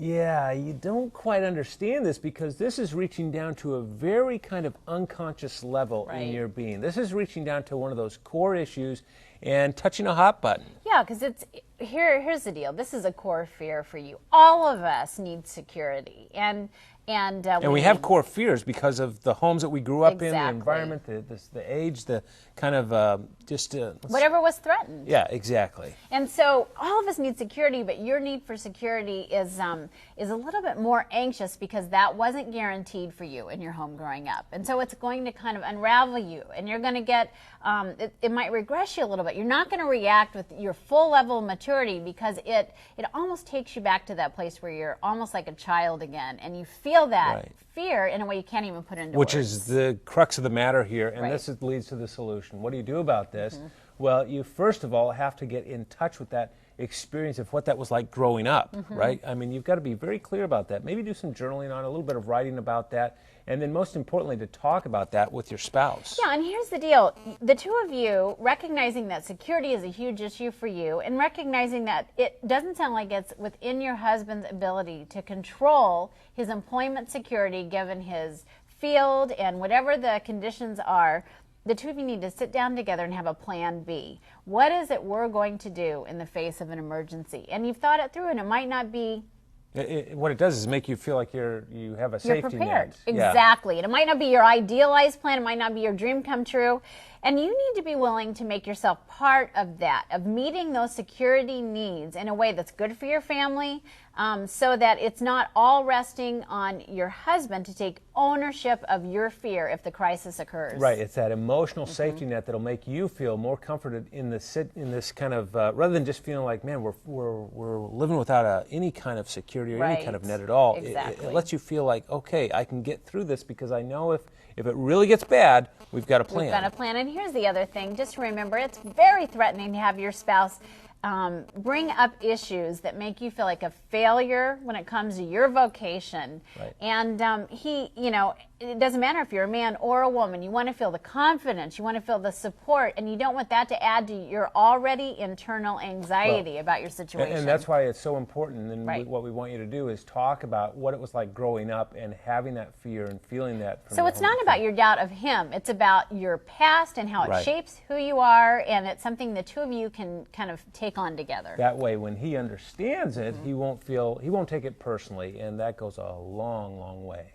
Yeah, you don't quite understand this because this is reaching down to a very kind of unconscious level in your being. This is reaching down to one of those core issues and touching a hot button. Yeah, because here's the deal. This is a core fear for you. All of us need security, and we have core fears because of the homes that we grew up in, the Exactly. environment, the age, the kind of whatever was threatened. Yeah, exactly. And so all of us need security, but your need for security is a little bit more anxious because that wasn't guaranteed for you in your home growing up. And so it's going to kind of unravel you, and you're going to get, it might regress you a little bit. You're not going to react with your full level of maturity because it almost takes you back to that place where you're almost like a child again, and you feel that fear in a way you can't even put into Which words. is the crux of the matter here, and this leads to the solution. What do you do about this? Well, you first of all have to get in touch with that experience of what that was like growing up, right? I mean, you've got to be very clear about that. Maybe do some journaling on it, a little bit of writing about that, and then most importantly, to talk about that with your spouse. Yeah, and here's the deal. The two of you recognizing that security is a huge issue for you and recognizing that it doesn't sound like it's within your husband's ability to control his employment security given his field and whatever the conditions are, the two of you need to sit down together and have a plan B. What is it we're going to do in the face of an emergency? And you've thought it through, and it might not be... What it does is make you feel like you have a safety prepared. net. Exactly. And it might not be your idealized plan. It might not be your dream come true. And you need to be willing to make yourself part of that, of meeting those security needs in a way that's good for your family, so that it's not all resting on your husband to take ownership of your fear if the crisis occurs. Right. It's that emotional safety net that'll make you feel more comforted in this kind of rather than just feeling like, man, we're living without any kind of security or any kind of net at all. Exactly. It lets you feel like, okay, I can get through this because I know if it really gets bad, we've got a plan. We've got a plan. And here's the other thing. Just remember, it's very threatening to have your spouse bring up issues that make you feel like a failure when it comes to your vocation. Right. And it doesn't matter if you're a man or a woman. You want to feel the confidence. You want to feel the support. And you don't want that to add to your already internal anxiety about your situation. And that's why it's so important. And what we want you to do is talk about what it was like growing up and having that fear and feeling that. So it's not about your doubt of him. It's about your past and how it shapes who you are. And it's something the two of you can kind of take on together. That way, when he understands it, he won't take it personally. And that goes a long, long way.